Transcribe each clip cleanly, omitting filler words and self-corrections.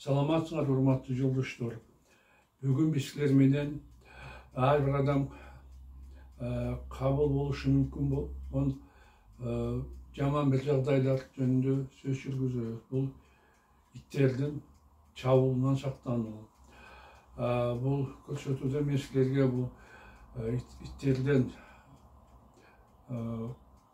Саламатсыңар, урматтуу жолдоштор. Бүгүн биз силер менен ар бир адам кабыл болушу мүмкүн болгон жаман бир жагдайлар жөнүндө сөз жүргүзөбүз. Бул иттердин чабуулунан сактануу. Бул көрсөтүүдө мен силерге бул иттерден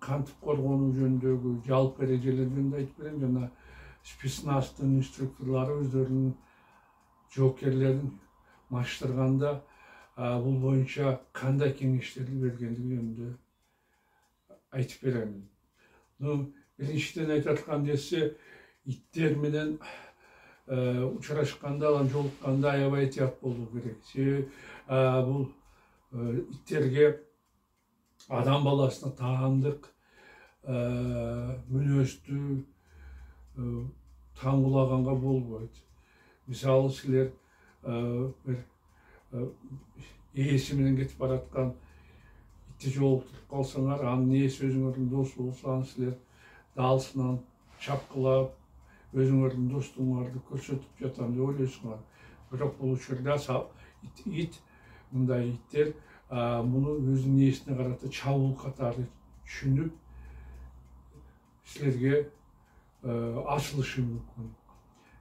кантип коргонуу жөнүндөгү жалпы эрежелерди айтып берем жана спецназтын инструкторлары өздөрүнүн жоокерлерин маштырганда бул боюнча кандай кеңештерди бергендиги жөнүндө айтып беремин. Биринчиден айтып аткан нерсе, иттер менен учурашканда, алар жолукканда аябай этият болуу керек. Себеби бул иттерге адам баласына таандык мүнөздүү таңгулаганга болбойт. Мисалы силер бир ээси менен кетип бараткан итти жолуктуруп калсаңар, анын ээси өзүңөрдүн досу болсо, аны силер даалысынан чапкылап, өзүңөрдүн достугуңарды көрсөтүп жатам деп ойлойсуңар. Бирок бул учурда ит, мындай иттер муну өзүнүн ээсине карата чабуул катары түшүнүп, силерге ашылышы мүмкүн.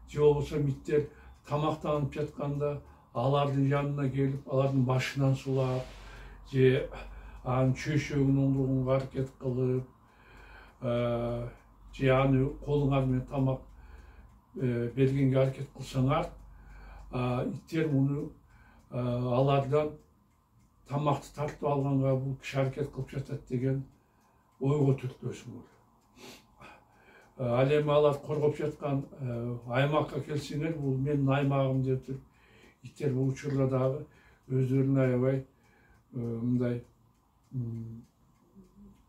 Же болбосо иттер тамактанып жатканда алардын жанына келип, алардын башынан сулап, же анын чөйшөгүн оңдогонго аракет кылып, же аны колуңар менен тамак бергенге аракет кылсаңар, иттер муну алардан тамакты тартып алганга бул киши аракет кылып жатат деген ойго түртпөсүңөр. Ал эми алар коргоп жаткан аймакка келсеңер, бул менин аймагым деп туруп, иттер бул учурда дагы өздөрүн аябай мындай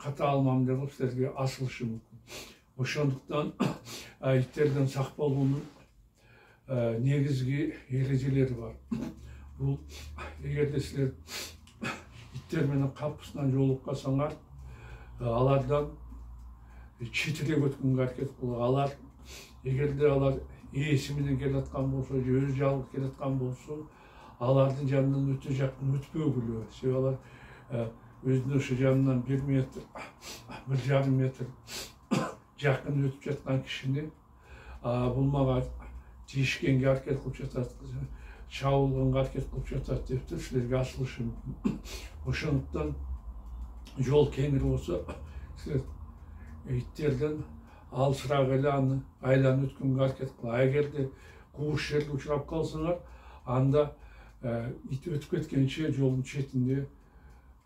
ката алмам деп силерге ашылышы мүмкүн. Ошондуктан иттерден сакталуунун негизги эрежелери бар. Бул эгерде силер иттер менен капысынан жолугуп калсаңар, алардан четирээк өткөнгө аракет кылуу. Алар эгерде алар ээси менен келаткан болсо, же өзү жалгыз келаткан болсо, алардын жанынан өтө жакын өтпөгүлө. Себеби алар өзүнүн ошо жанынан 1 метр, 1,5 метр жакын өтүп жаткан кишини булмага тийишкенге аракет кылып жатат, чабуулганга аракет кылып жатат деп туруп силерге ашылышы мүмкүн. Ошондуктан жол кеңири болсо, силер иттерден алысыраак эле аны айланып өткөнгө аракет кылыңар. Эгерде кууш жерге учурап калсаңар, анда ит өтүп кеткенче жолдун четинде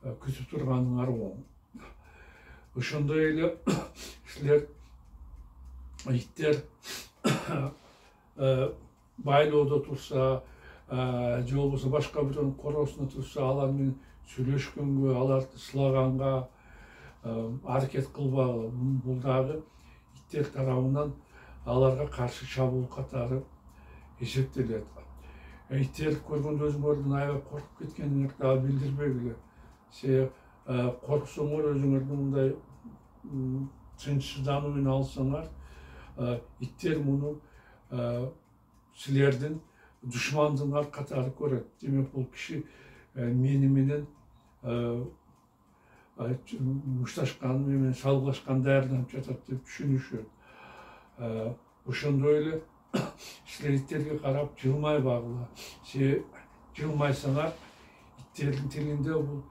күтүп турганыңар оң. Ошондой эле силер иттер байлоодо турса, же болбосо башка бирөөнүн короосунда турса, алар менен сүйлөшкөнгө, аларды сылаганга аракет кылбагыла. Бул дагы иттер тарабынан аларга каршы чабуул катары эсептелет. Иттерди көргөндө өзүңөрдүн аябай коркуп кеткениңерди дагы билдирбегиле. Себеби корксоңор, өзүңөрдүн мындай тынчсыздануу менен алсаңар, иттер муну силердин душмандыңар катары көрөт. Демек, бул киши мени менен мушташкан, менен салгылашкан, даярданып жатат деп түшүнүшөт. Ошондой эле силер иттерге карап жылмайбагыла. Себеби жылмайсаңар, иттердин тилинде бул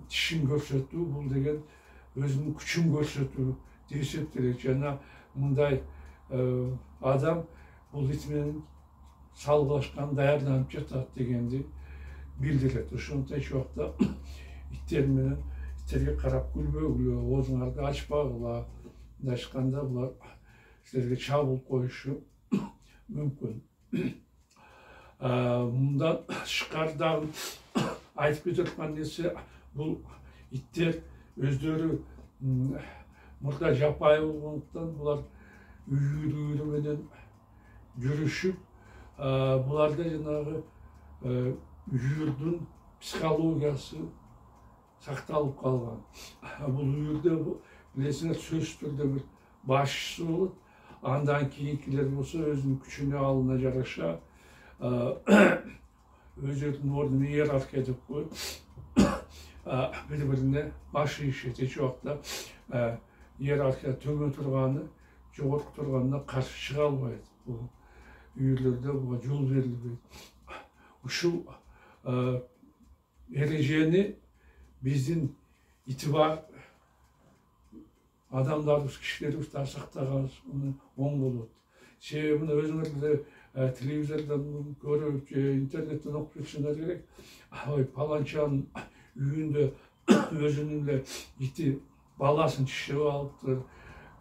тишин көрсөтүү, бул деген өзүнүн күчүн көрсөтүү деп эсептелет. Жана мындай адам бул ит менен салгылашкан, даярданып жатат дегенди билдирет. Ошондуктан эч убакта иттерге карап күлбөгүлө, оозуңарды ачпагыла. Ачканда булар силерге чабуул коюшу мүмкүн. Мындан тышкары дагы айтып кетип аткан нерсе, бул иттер өздөрү мурда жапайы болгондуктан булар үйүрү менен жүрүшүп, буларда жанагы үйүрдүн психологиясы сакталып калган. Бул үйүрдө билесиңер, сөзсүз түрдө бир башчысы болот, Andan keyinkiler bolsa özünün küçüne alına jaraşa özünün ornunu iýerarkiýa edip koýup bir-birine başı işet. Hiç wagtda iýerarkiýa töme turgany jogorku turganına karşı çıga albaydy. Bu üýlerde buga jol berilbeydi. Uşul erejeni bizdin itibar adamlarımız, kişilerimiz daha saktağımız oň bolot. Bunu özüňiz de televizordan görüp, internetten okup geçenler gerek. Palançanın üýünde özününle iti balasyny çişip alypdyr,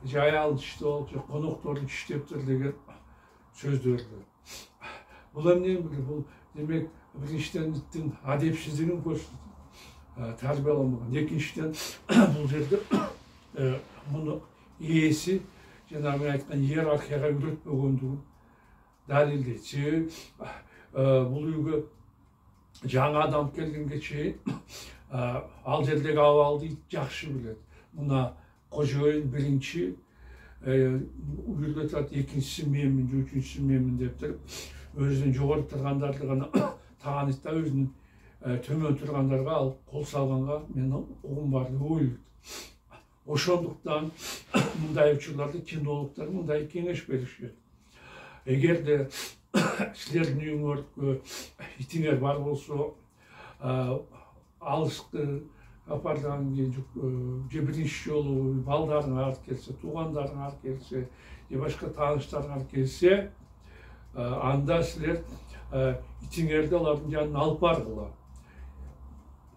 jaýaly çişip alypdyr, konoktordu çişipdir degen sözlerdi. Bul emne bul demek birinçiden ittin adepsizligini görsetdi. Terbiýelenmegen. Ekinçiden bul jerde bunu iyisi Cenab-ı Hakk'ın hiyerarkiyaga üretmegondugyn dalildi. Bul üýge jaňa adam kelgenge çeýin al jerdeki abaldy jakşy bilet. Muna kojoýun birinçi üýürde turat, ekinçisi menmin, üçüncüsü menmin depdir. Özünün jogary turgandarlygyny taanypda özünün tömön turgandarga alyp kol salganga men ogum bar diýip oýluydy. Oşonduktan mындай учурларда кинологдор мындай кеңеш беришет. Эгерде силердин үйүңөргө итиңер бар болсо, алышты апардан кийин же биринчи жолу балдарың алып келсе, туугандарың алып келсе, же башка тааныштарың алып келсе, анда силер итиңерди алардын жанына алып баргыла.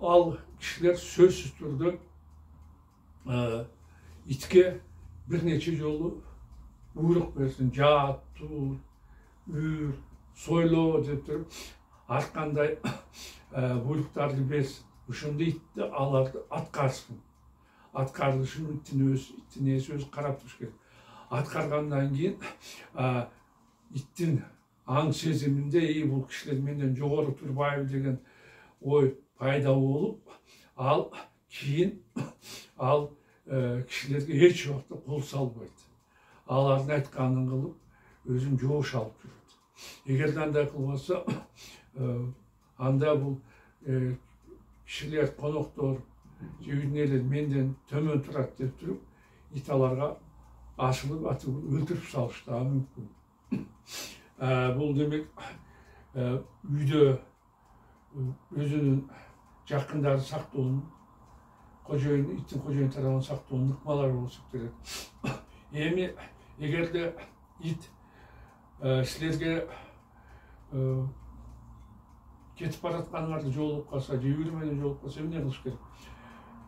Ал кишилер сөзсүз түрдө itke bir neçe jolu buyruk bersin, jat, tur, üür, soylo dep turup arkanday buyruktardy bersin. Uşunda itdi alardy atkarsın. Atkarlışın ittine söz karap turuş керек. Atkargandan keyin ittin aň seziminde bul kişiler menden jogary turbayby degen oy payda bolup al keyin al kişilerge hiç wagtda kol salbaydy. Alardın aýtkanyny kılıp özün joş alıp жүрüdi. Egerde anda kılmasa anda bu kişiler konoktor jüýdüneler menden tömön turat dep turup italarga aşılıp atıp öldürüp salıştı mümkün. Bul demek üýde özünün jakındary saktooну, kojoýun itin kojoýun tarabyn saktooну nыкмалар bolsa gerek. Emi egerde it sizlerge ketip baratkanlardy jolup kalsa, je yürümeden jolup kalsa emne kılış gerek?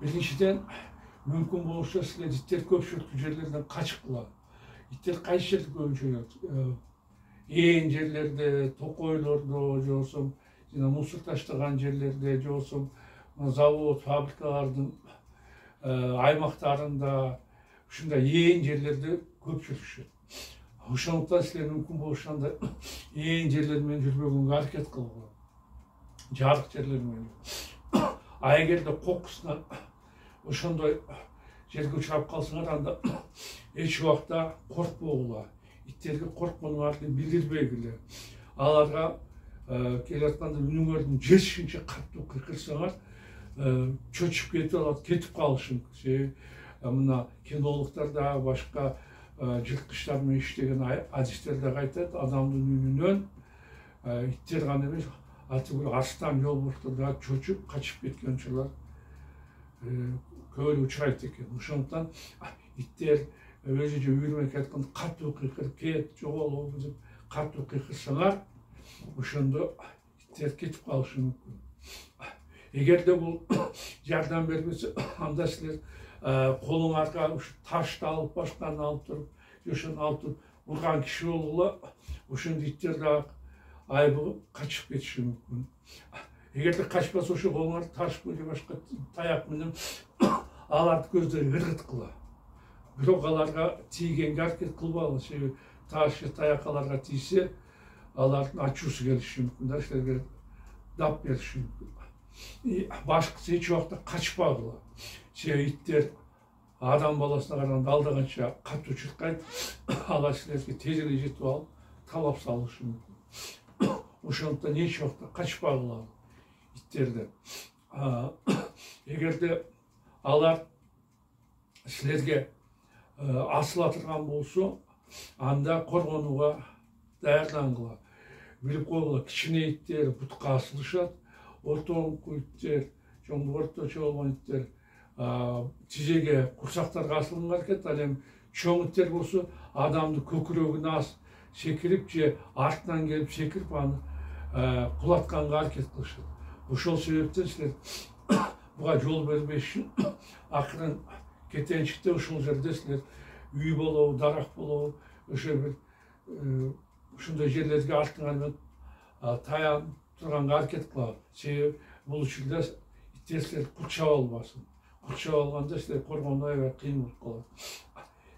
Birinçiden mümkün bolsa sizler itler köpçülüktүү jerlerden kaçıpla. İtler kayсы жерде köpünçe ýönet? Eň jerlerde, tokoýlarda, je bolsam musur taşlagan jerlerde, je bolsam zavod, fabrikalardın aymaktarında, uşunday eň jerlerde köpçülük üşet. Ошондуктан силер мүмкүн болушанда эң жерлер менен жүрбөгөнгө аракет кылгыла. Жарык жерлер менен. Эгерде кокусунан ошондой жерге учурап калсаңар, анда эч убакта коркпогула. Иттерге коркконуңарды билдирбегиле. Аларга келатканда үнүңөрдүн жетишинче каттуу кыркырсаңар, чөчүп кетип алат, кетип калышы мүмкүн. Мына кинологдорда башка жылкычтар менен иштеген адистерде айтат, адамдын үнүнөн иттер гана эмес, атыгүл арстан жолбордо чөчүп качып кеткен учурлар көп учурайт экен. Ошондуктан иттер өзү же үйрөнүп кеткенде катуу кыйкырып кет, жогол деп катуу кыйкырсаңар, ошондо иттер кетип калышы мүмкүн. Эгерде бул жардам бербесе, анда силер колуңарга ушу ташты алып, башканы алып туруп, ошону алып туруп урган киши болгула, ошондо иттер да айбыгып качып кетиши мүмкүн. Эгерде качпаса, ошо колуңарды таш же башка таяк менен аларды көздөрү ыргыткыла. Бирок аларга тийгенге аракет кылбагыла. Себеби таш же таяк аларга тийсе, алардын ачуусу келиши мүмкүн да, силерге дап бериши мүмкүн. Башкысы эч убакта качпагыла. Иттер адам баласына қарағанда алдағанша қатты чуркайт, ала силерге тезірек жетіп алып, талап салышы мүмкін. Ошондуктан эч убакта качпагыла иттерди. Эгерде алар силерге асыла турган болсо, анда коргонууга даярдангыла. Билип койгула, кичине иттер бутка асылышат, ортоңку иттер, орточо болгон иттер тизеге, курсактарга асылганга аракет. Ал эми чоң иттер болсо, адамды көкүрөгүнө секирип же артынан келип секирип аны кулатканга аракет кылышат. Ошол себептен силер буга жол бербеш үчүн акырын кетенчикте ушул жерде силер үй болобу, дарак болобу, ошо бир ушундай жерлерге артыңар таянып турганга аракет кылалы. Себеби бул учурда иттер силерди курчап албасын. Курчап алганда силер коргонуу аябай кыйын болуп калат.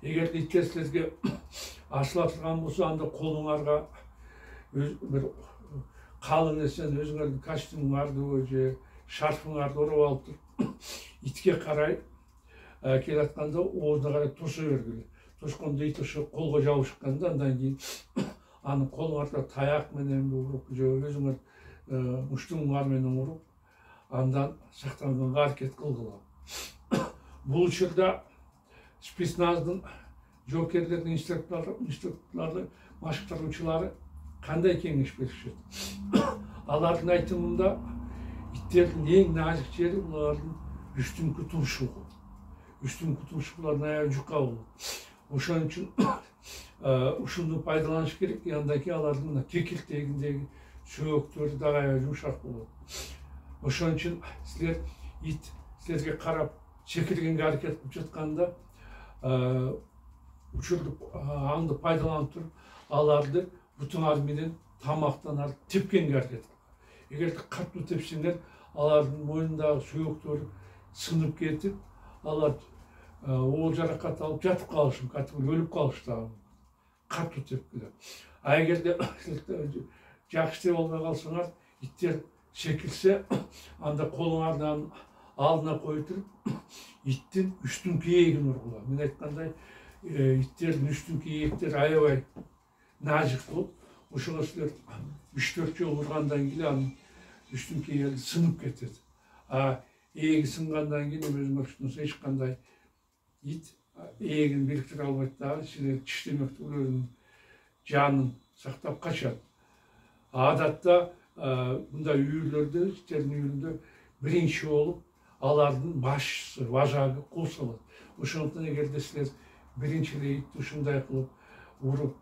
Эгерде иттер силерге асыла турган болсо, анда колуңарга бир калың нерсени, өзүңөрдүн костюмуңарды же шарфыңарды ороп алып туруп, итке карай келатканда оозуна карай тосо бергиле. Тошкондо ит ошо колго жабышканда, андан кийин аны колуңарда таяк менен уруп же өзүңөр муштуңар менен уруп, андан сактанганга аракет кылгыла. Бул учурда спецназдын жоокерлердин инструкторлору, машыктыруучулары кандай кеңеш беришет? Алардын айтымында иттердин эң назик жери булардын үстүңкү тумшугу. Үстүңкү тумшук булардын аябай жука болот. Ошон үчүн ушуну пайдаланыш керек. Андан кийин алардын кекилтегиндеги сөөктөрү да аябай жумшак болот. Ошон үчүн силер ит силерге карап секиргенге аракет кылып жатканда учурду аңды пайдаланып туруп, аларды бутуңар менен тамактанар тепкенге аракет кылгыла. Эгерде катуу тепсеңер, алардын мойнундагы сөөктөрү сынып кетип, алар оол жаракат алып жатып калышы мүмкүн, катуу өлүп калышы да катуу тепкиле. Эгерде жакшы теп албай калсаңар, иттер секирсе, анда колуңардын алдына кое туруп, иттин үстүңкү ээлин ургула. Мен айткандай, иттердин үстүңкү ээктери аябай назик болуп, ошого силер 3-4 жолу ургандан кийин анын үстүңкү ээли сынып кетет. Ээги сынгандан кийин өзүңөр эч кандай ит ээлин бириктире албайт дагы, силер тиштемек өзүнүн жанын сактап качат. Адатта мындай үйлөрдө, иттердин үйлөрүндө биринчи болуп алардын башчысы, важагы кол салат. Ошондуктан эгерде силер биринчи эле итти ушундай кылып уруп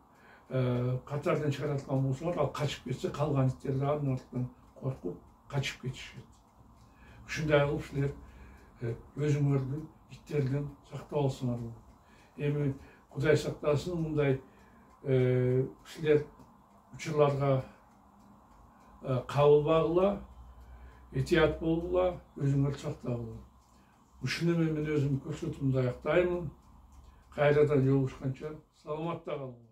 катардан чыгараткан болсоңор, ал качып кетсе, калган иттер да анын артынан коркуп качып кетишет. Ушундай кылып силер өзүңөрдүн иттерден сактап алсаңар болот. Эми Кудай сактасын, мындай силер учурларга кабылбагыла, этият болгула, өзүңөрдү сактагыла. Ушуну мен өзүм көрсөтүүмдү аяктаймын. Кайрадан жолугушканча саламатта калыңар.